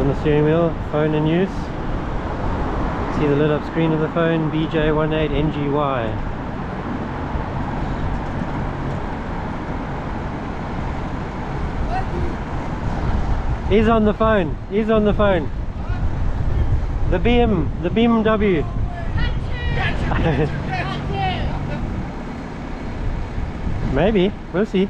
on the steering wheel, phone in use. See the lit up screen of the phone, BJ18NGY. He's on the phone, he's on the phone. The BMW. Maybe, we'll see.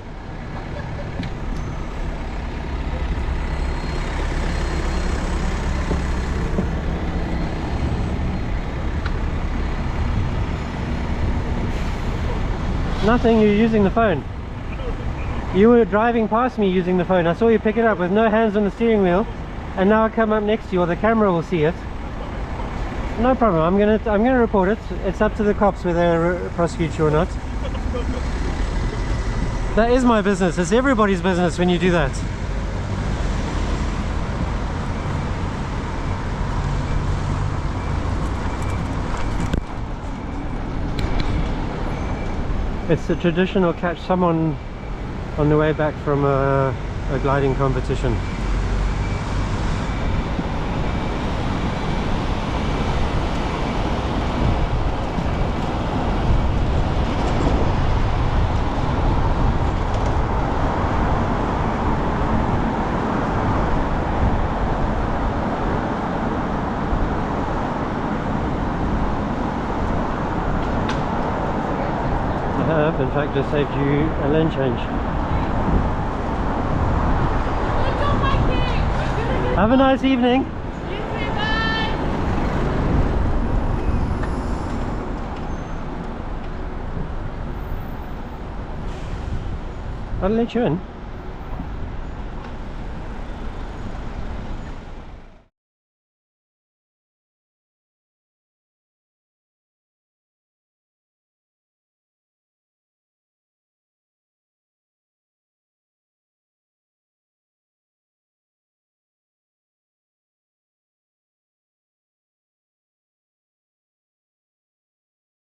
Nothing, you're using the phone. You were driving past me using the phone. I saw you pick it up with no hands on the steering wheel, and now I come up next to you, or the camera will see it. No problem. I'm gonna report it. It's up to the cops whether they prosecute you or not. That is my business. It's everybody's business when you do that. It's the traditional catch someone on the way back from a gliding competition. In fact, just saved you a lane change. Have a nice evening. You too, bye. I'll let you in.